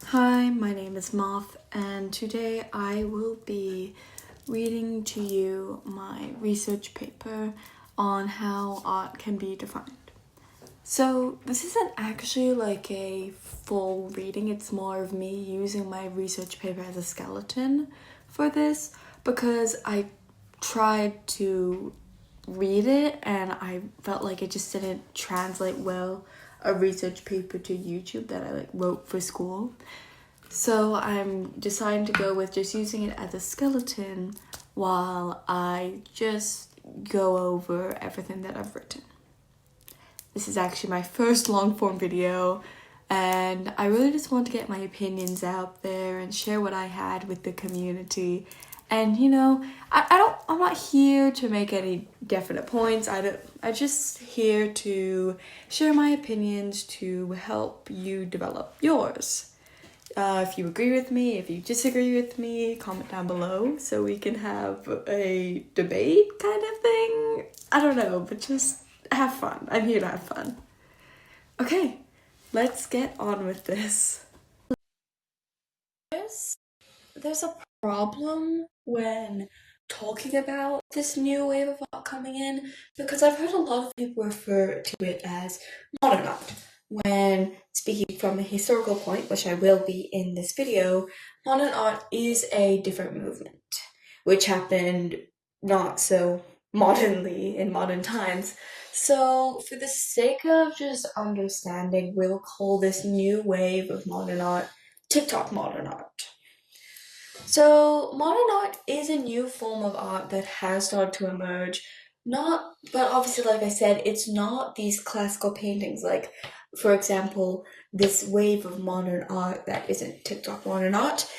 Hi, my name is Moth, and today I will be reading to you my research paper on how art can be defined. So, this isn't actually like a full reading, it's more of me using my research paper as a skeleton for this because I tried to read it and I felt like it just didn't translate well a research paper to YouTube that I wrote for school. So I'm deciding to go with just using it as a skeleton while I just go over everything that I've written. This is actually my first long form video and I really just want to get my opinions out there and share what I had with the community. And I'm not here to make any definite points. I'm just here to share my opinions to help you develop yours. If you agree with me, if you disagree with me, comment down below so we can have a debate kind of thing. I don't know, but just have fun. I'm here to have fun. Okay, let's get on with this. There's a problem when talking about this new wave of art coming in because I've heard a lot of people refer to it as modern art. When speaking from a historical point, which I will be in this video, modern art is a different movement, which happened not so modernly in modern times. So for the sake of just understanding, we'll call this new wave of modern art TikTok modern art. So modern art is a new form of art that has started to emerge. But obviously, like I said, it's not these classical paintings. Like, for example, this wave of modern art that isn't TikTok modern art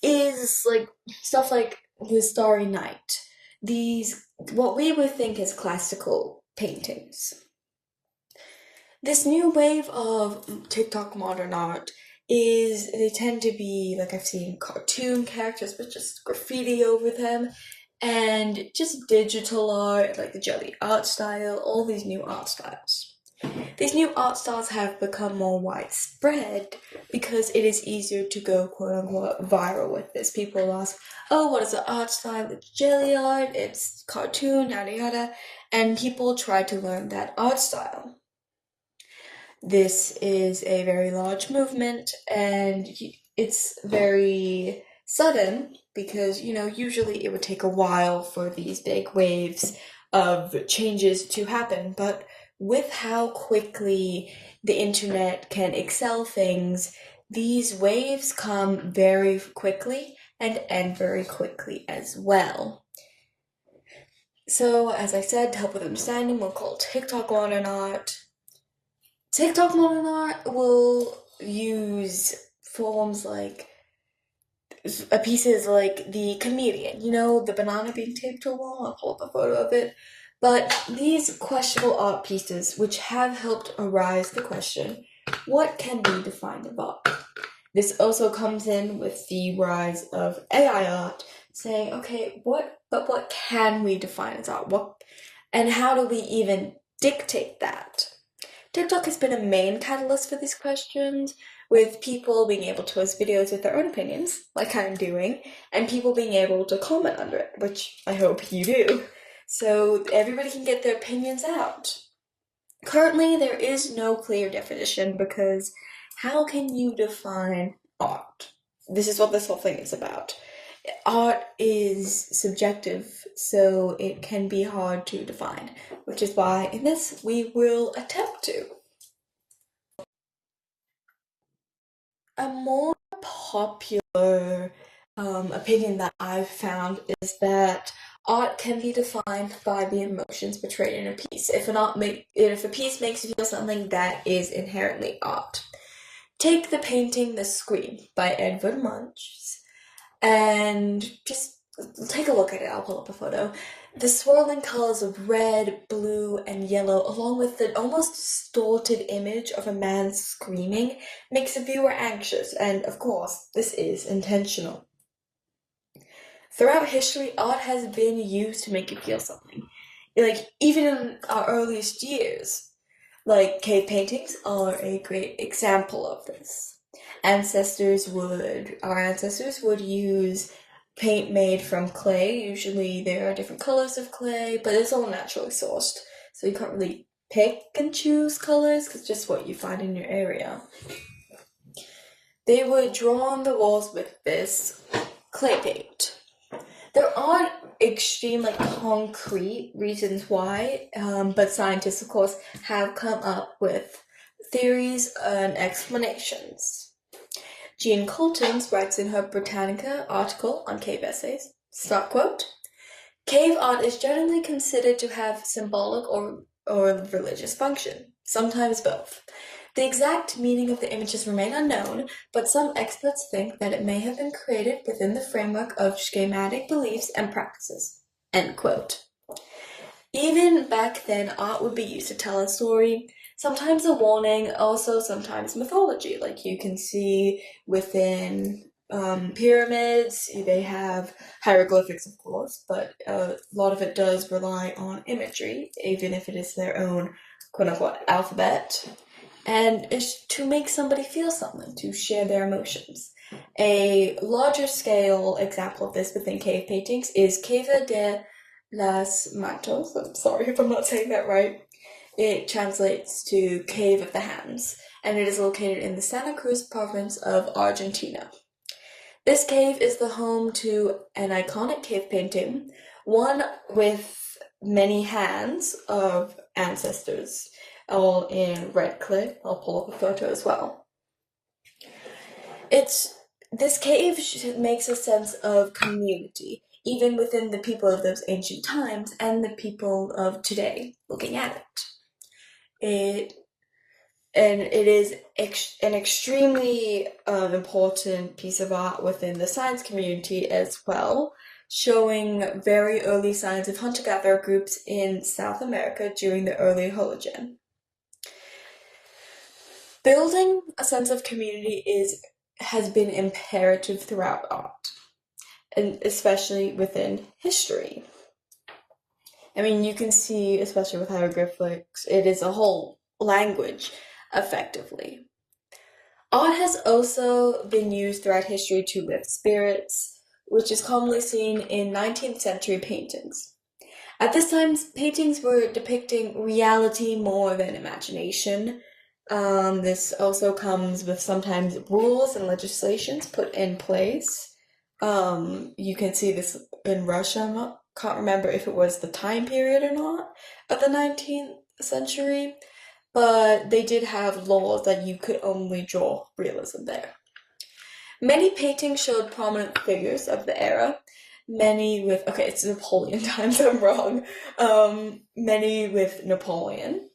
is like stuff like the Starry Night. These, what we would think is classical paintings. This new wave of TikTok modern art they tend to be, like, I've seen cartoon characters with just graffiti over them, and just digital art, like the jelly art style, all these new art styles. These new art styles have become more widespread because it is easier to go quote-unquote viral with this. People ask, oh, what is the art style? It's jelly art, it's cartoon, yada yada, and people try to learn that art style. This is a very large movement and it's very sudden because, usually it would take a while for these big waves of changes to happen. But with how quickly the internet can excel things, these waves come very quickly and end very quickly as well. So, as I said, to help with understanding, we'll call TikTok modern art. TikTok modern art will use forms like pieces like the comedian, the banana being taped to a wall. I'll pull up a photo of it. But these questionable art pieces, which have helped arise the question, what can be defined as art? This also comes in with the rise of AI art, saying, okay, what can we define as art? And how do we even dictate that? TikTok has been a main catalyst for these questions, with people being able to post videos with their own opinions, like I'm doing, and people being able to comment under it, which I hope you do, so everybody can get their opinions out. Currently, there is no clear definition because how can you define art? This is what this whole thing is about. Art is subjective, so it can be hard to define, which is why in this we will attempt to. A more popular opinion that I've found is that art can be defined by the emotions portrayed in a piece. If a piece makes you feel something, that is inherently art. Take the painting The Scream by Edvard Munch and just take a look at it. I'll pull up a photo. The swirling colors of red, blue, and yellow, along with the almost distorted image of a man screaming, makes the viewer anxious, and of course, this is intentional. Throughout history, art has been used to make you feel something. Like, even in our earliest years, like cave paintings are a great example of this. Our ancestors would use paint made from clay. Usually there are different colors of clay, but it's all naturally sourced. So you can't really pick and choose colors because just what you find in your area. They would draw on the walls with this clay paint. There aren't extreme, concrete reasons why, but scientists, of course, have come up with theories and explanations. Jean Colton writes in her Britannica article on cave essays, start quote, "Cave art is generally considered to have symbolic or religious function, sometimes both. The exact meaning of the images remain unknown, but some experts think that it may have been created within the framework of schematic beliefs and practices." End quote. Even back then, art would be used to tell a story, sometimes a warning, also sometimes mythology. Like you can see within pyramids, they have hieroglyphics, of course, but a lot of it does rely on imagery, even if it is their own quote-unquote alphabet. And it's to make somebody feel something, to share their emotions. A larger scale example of this within cave paintings is Cava de las Manos. I'm sorry if I'm not saying that right. It translates to Cave of the Hands, and it is located in the Santa Cruz province of Argentina. This cave is the home to an iconic cave painting, one with many hands of ancestors, all in red clay. I'll pull up a photo as well. This cave makes a sense of community, even within the people of those ancient times and the people of today looking at it. It is an extremely important piece of art within the science community as well, showing very early signs of hunter-gatherer groups in South America during the early Holocene. Building a sense of community has been imperative throughout art, and especially within history. I mean, you can see, especially with hieroglyphics, it is a whole language, effectively. Art has also been used throughout history to lift spirits, which is commonly seen in 19th century paintings. At this time, paintings were depicting reality more than imagination. This also comes with sometimes rules and legislations put in place. You can see this in Russia. Can't remember if it was the time period or not of the 19th century, but they did have laws that you could only draw realism there. Many paintings showed prominent figures of the era, it's Napoleon times, I'm wrong. Many with Napoleon.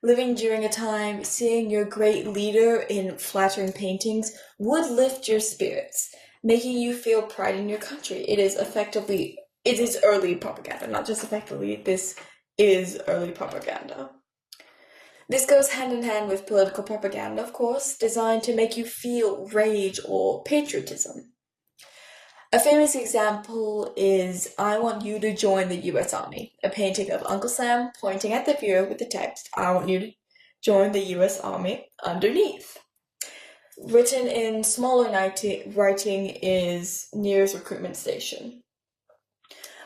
Living during a time, seeing your great leader in flattering paintings would lift your spirits, making you feel pride in your country. It is early propaganda, not just effectively, this is early propaganda. This goes hand in hand with political propaganda, of course, designed to make you feel rage or patriotism. A famous example is "I Want You to Join the U.S. Army," a painting of Uncle Sam pointing at the viewer with the text, "I want you to join the U.S. Army," underneath. Written in smaller writing is "Nearest Recruitment Station."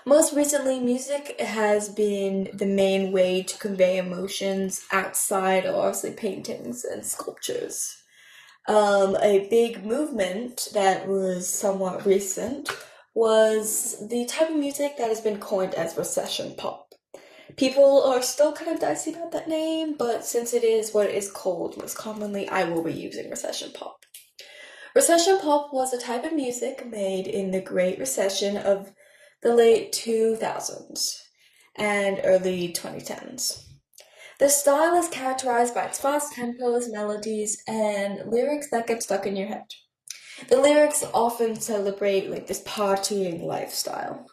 Most recently, music has been the main way to convey emotions outside of obviously paintings and sculptures. A big movement that was somewhat recent was the type of music that has been coined as recession pop. People are still kind of dicey about that name, but since it is what it is called most commonly, I will be using recession pop. Recession pop was a type of music made in the Great Recession of the late 2000s and early 2010s. The style is characterized by its fast tempos, melodies, and lyrics that get stuck in your head. The lyrics often celebrate this partying lifestyle.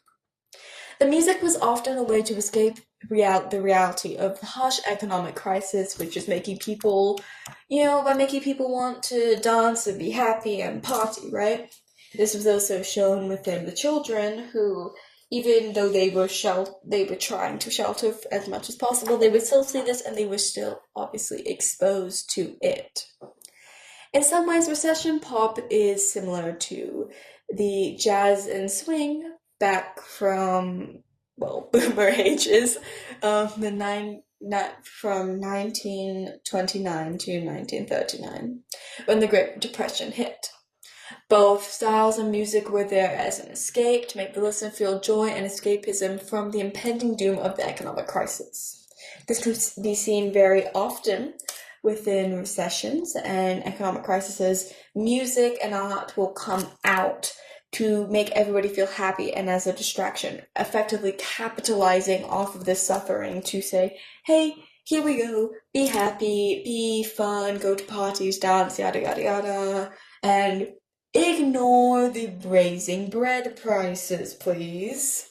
The music was often a way to escape the reality of the harsh economic crisis, which is making people want to dance and be happy and party, right? This was also shown within the children who, even though they were trying to shelter as much as possible, they would still see this and they were still obviously exposed to it. In some ways, recession pop is similar to the jazz and swing back from, well, boomer ages of from 1929 to 1939, when the Great Depression hit. Both styles of music were there as an escape to make the listener feel joy and escapism from the impending doom of the economic crisis. This can be seen very often within recessions and economic crises. Music and art will come out to make everybody feel happy and as a distraction, effectively capitalizing off of this suffering to say, hey, here we go, be happy, be fun, go to parties, dance, yada yada yada, and ignore the raising bread prices, please.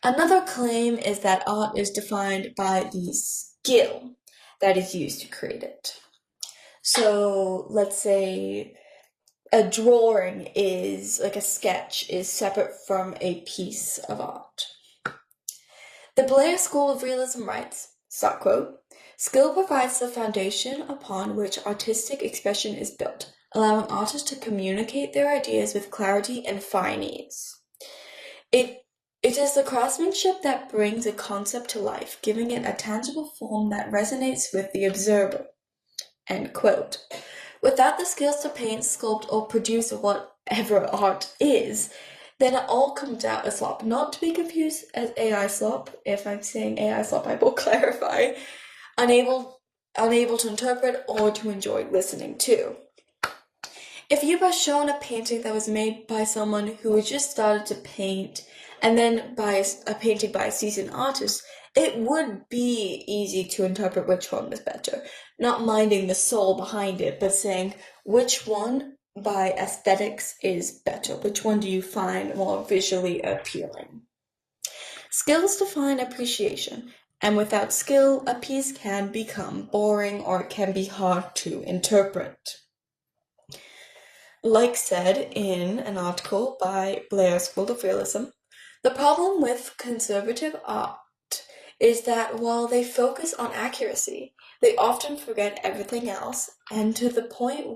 Another claim is that art is defined by the skill that is used to create it. So let's say a drawing is, like a sketch, is separate from a piece of art. The Blair School of Realism writes, start quote, "Skill provides the foundation upon which artistic expression is built, allowing artists to communicate their ideas with clarity and fine ease. It is the craftsmanship that brings a concept to life, giving it a tangible form that resonates with the observer." End quote. Without the skills to paint, sculpt, or produce whatever art is, then it all comes out as slop. Not to be confused as AI slop. If I'm saying AI slop, I will clarify. Unable to interpret or to enjoy listening to. If you were shown a painting that was made by someone who had just started to paint, and then by a painting by a seasoned artist, it would be easy to interpret which one was better. Not minding the soul behind it, but saying which one by aesthetics is better. Which one do you find more visually appealing? Skills define appreciation, and without skill, a piece can become boring or it can be hard to interpret. Like said in an article by Blair School of Realism, the problem with conservative art is that while they focus on accuracy, they often forget everything else, and to the point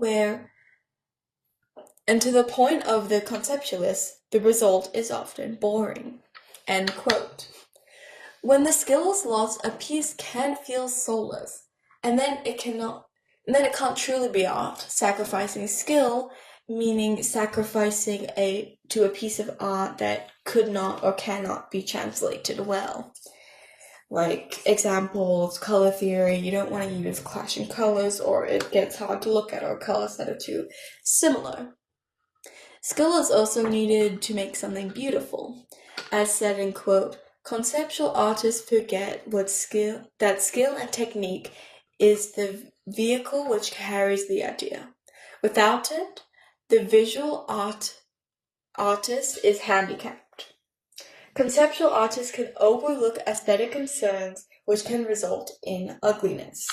of the conceptualist, the result is often boring. End quote. When the skill is lost, a piece can feel soulless, and then it can't truly be art. Sacrificing skill, meaning sacrificing to a piece of art that could not or cannot be translated well. Like examples, color theory, you don't want to use clashing colors or it gets hard to look at, or colors that are too similar. Skill is also needed to make something beautiful. As said in quote, "Conceptual artists forget that skill and technique is the vehicle which carries the idea. Without it, the visual artist is handicapped. Conceptual artists can overlook aesthetic concerns, which can result in ugliness."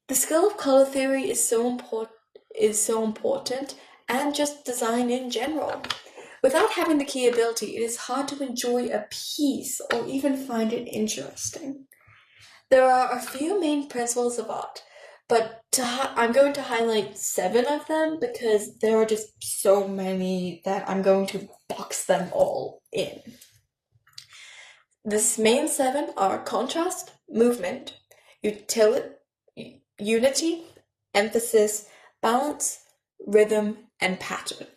The skill of color theory is so important, and just design in general. Without having the key ability, it is hard to enjoy a piece or even find it interesting. There are a few main principles of art, but I'm going to highlight 7 of them because there are just so many that I'm going to box them all in. The main 7 are contrast, movement, unity, emphasis, balance, rhythm, and pattern.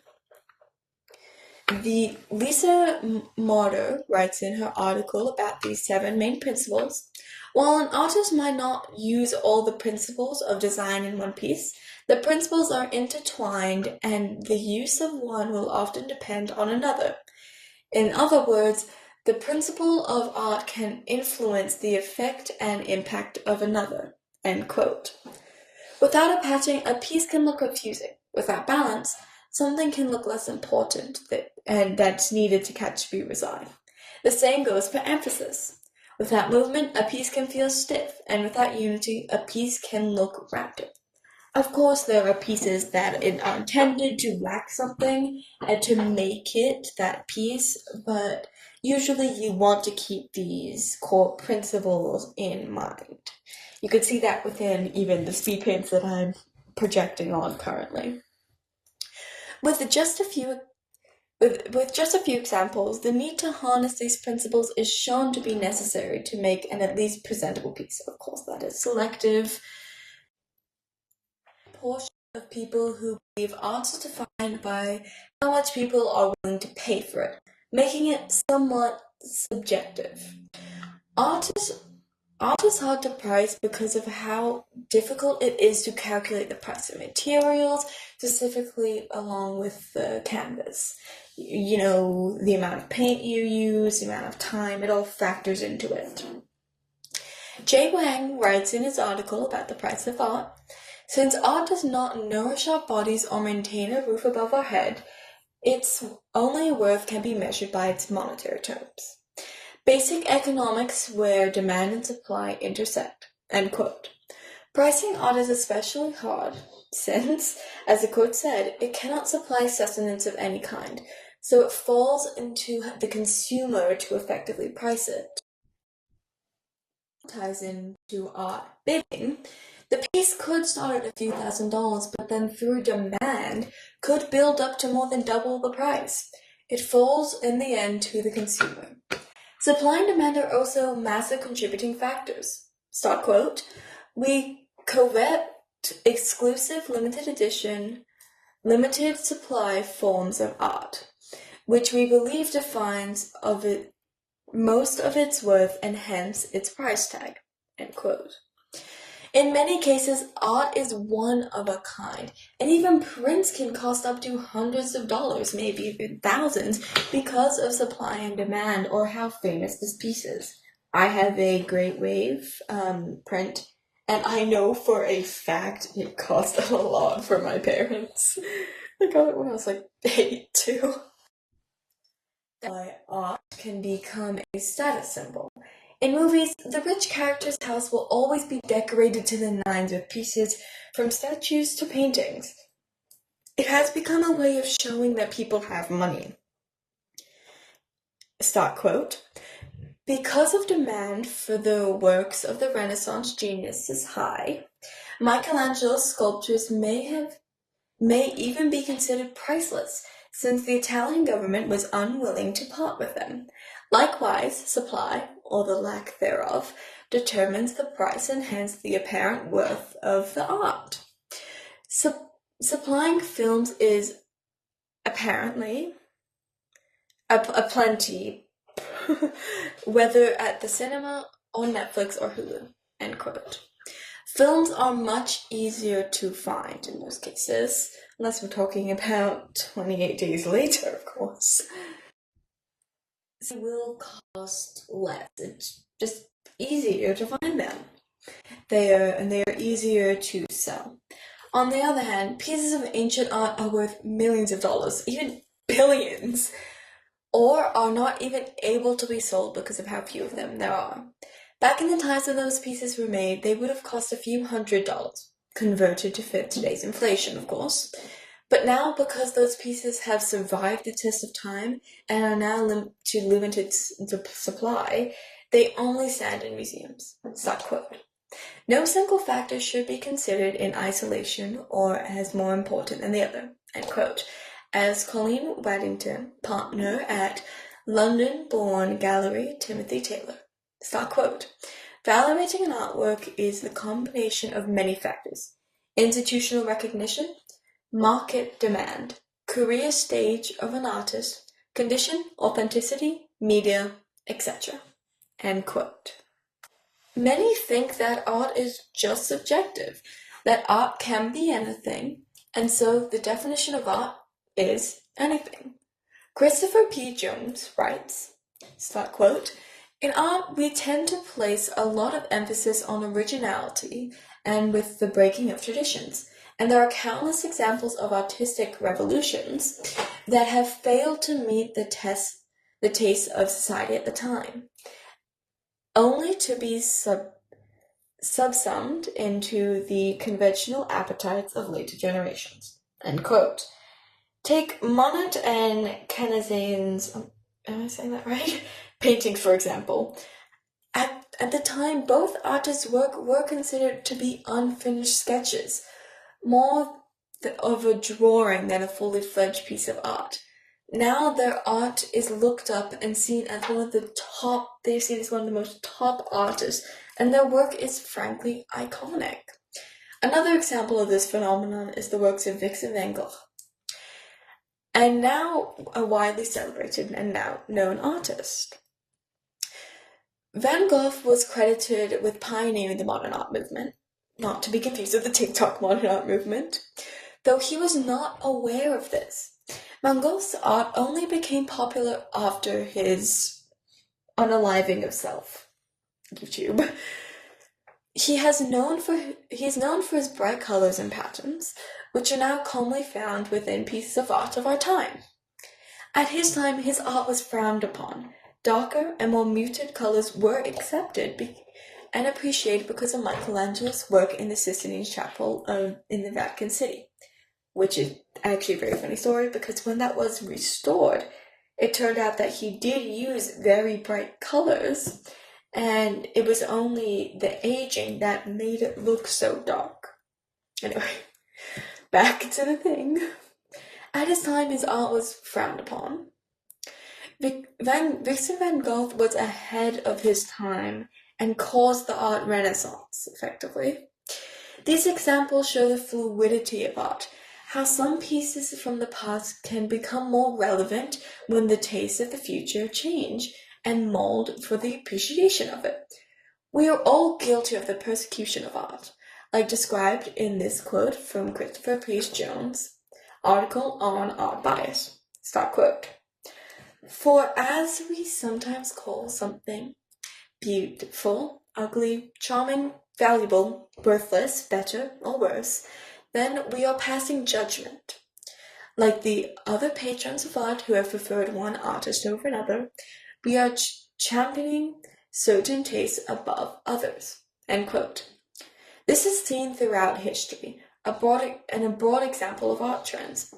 Lisa Marder writes in her article about these 7 main principles, while an artist might not use all the principles of design in one piece, the principles are intertwined and the use of one will often depend on another. In other words, the principle of art can influence the effect and impact of another. End quote. Without a pattern, a piece can look confusing. Without balance, something can look less important and that's needed to catch viewers' eye. The same goes for emphasis. Without movement, a piece can feel stiff, and without unity, a piece can look random. Of course, there are pieces that are intended to lack something and to make it that piece, but usually you want to keep these core principles in mind. You can see that within even the speed paints that I'm projecting on currently. With just a few examples, the need to harness these principles is shown to be necessary to make an at least presentable piece. Of course, that is selective. Portion of people who believe art is defined by how much people are willing to pay for it, making it somewhat subjective. Art is hard to price because of how difficult it is to calculate the price of materials, specifically along with the canvas. You know, the amount of paint you use, the amount of time, it all factors into it. Jay Wang writes in his article about the price of art, since art does not nourish our bodies or maintain a roof above our head, its only worth can be measured by its monetary terms. Basic economics where demand and supply intersect. End quote. Pricing art is especially hard since, as the quote said, it cannot supply sustenance of any kind, so it falls into the consumer to effectively price it. Ties into art bidding. The piece could start at a few $1,000s, but then through demand could build up to more than double the price. It falls in the end to the consumer. Supply and demand are also massive contributing factors. Start quote, we covet exclusive limited edition, limited supply forms of art, which we believe defines most of its worth and hence its price tag. End quote. In many cases, art is one of a kind, and even prints can cost up to hundreds of dollars, maybe even thousands, because of supply and demand or how famous this piece is. I have a Great Wave print, and I know for a fact it cost a lot for my parents. I got it when I was like 8 too. Why art can become a status symbol. In movies, the rich character's house will always be decorated to the nines with pieces from statues to paintings. It has become a way of showing that people have money. Start quote. Because of demand for the works of the Renaissance genius is high, Michelangelo's sculptures may even be considered priceless, since the Italian government was unwilling to part with them. Likewise, supply, or the lack thereof, determines the price and hence the apparent worth of the art. Supplying films is apparently a plenty, whether at the cinema or Netflix or Hulu, end quote. Films are much easier to find in most cases, unless we're talking about 28 Days Later, of course. They will cost less. It's just easier to find them. They are easier to sell. On the other hand, pieces of ancient art are worth millions of dollars, even billions, or are not even able to be sold because of how few of them there are. Back in the times when those pieces were made, they would have cost a few $100s, converted to fit today's inflation, of course. But now, because those pieces have survived the test of time and are now to limited supply, they only stand in museums. Stop quote. No single factor should be considered in isolation or as more important than the other. End quote. As Colleen Waddington, partner at London-born gallery Timothy Taylor. Start quote. Validating an artwork is the combination of many factors: institutional recognition, market demand, career stage of an artist, condition, authenticity, media, etc. End quote. Many think that art is just subjective, that art can be anything, and so the definition of art is anything. Christopher P. Jones writes, start quote, in art, we tend to place a lot of emphasis on originality and with the breaking of traditions. And there are countless examples of artistic revolutions that have failed to meet the taste of society at the time, only to be subsumed into the conventional appetites of later generations. End quote. Take Monet and Canazane's, am I saying that right? Paintings, for example. At the time, both artists' work were considered to be unfinished sketches. of a drawing than a fully fledged piece of art. Now their art is looked up and seen as one of the most top artists, and their work is frankly iconic. Another example of this phenomenon is the works of Vincent van Gogh, and now a widely celebrated and now known artist. Van Gogh was credited with pioneering the modern art movement, not to be confused with the TikTok modern art movement, though he was not aware of this. Van Gogh's art only became popular after his unaliving of self. YouTube. He is known for his bright colors and patterns, which are now commonly found within pieces of art of our time. At his time, his art was frowned upon. Darker and more muted colors were accepted and appreciated because of Michelangelo's work in the Sistine Chapel in the Vatican City, which is actually a very funny story because when that was restored, it turned out that he did use very bright colors, and it was only the aging that made it look so dark. Anyway, back to the thing. At his time, his art was frowned upon. Vincent van Gogh was ahead of his time and caused the art renaissance, effectively. These examples show the fluidity of art, how some pieces from the past can become more relevant when the tastes of the future change and mold for the appreciation of it. We are all guilty of the persecution of art, like described in this quote from Christopher Priest-Jones' article on art bias. Start quote. For as we sometimes call something beautiful, ugly, charming, valuable, worthless, better, or worse, then we are passing judgment. Like the other patrons of art who have preferred one artist over another, we are championing certain tastes above others. End quote. This is seen throughout history, a broad example of art trends.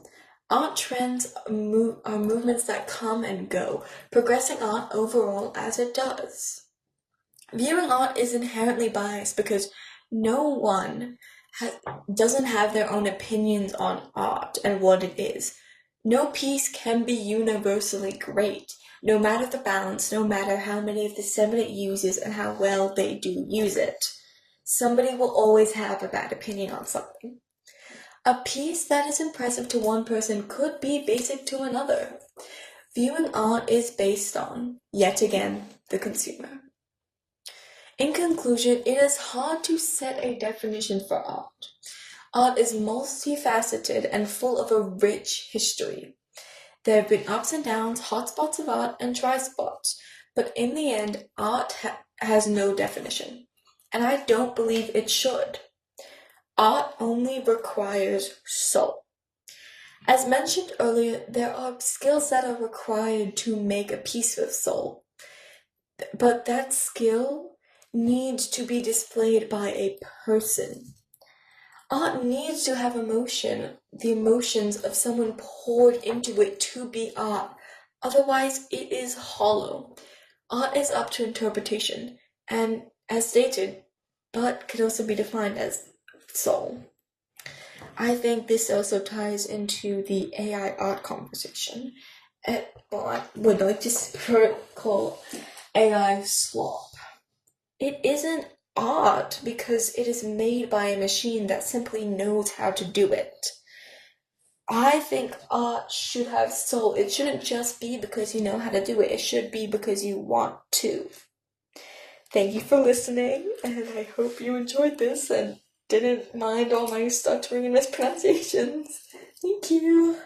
Art trends are movements that come and go, progressing art overall as it does. Viewing art is inherently biased because no one doesn't have their own opinions on art and what it is. No piece can be universally great, no matter the balance, no matter how many of the 7 it uses and how well they do use it. Somebody will always have a bad opinion on something. A piece that is impressive to one person could be basic to another. Viewing art is based on, yet again, the consumer. In conclusion, it is hard to set a definition for art. Art is multifaceted and full of a rich history. There have been ups and downs, hot spots of art, and dry spots, but in the end, art has no definition, and I don't believe it should. Art only requires soul. As mentioned earlier, there are skills that are required to make a piece with soul, but that skill needs to be displayed by a person. Art needs to have emotion, the emotions of someone poured into it to be art. Otherwise, it is hollow. Art is up to interpretation, and as stated, but could also be defined as soul. I think this also ties into the AI art conversation. I would like to call AI slop. It isn't art because it is made by a machine that simply knows how to do it. I think art should have soul. It shouldn't just be because you know how to do it. It should be because you want to. Thank you for listening, and I hope you enjoyed this and didn't mind all my stuttering and mispronunciations. Thank you.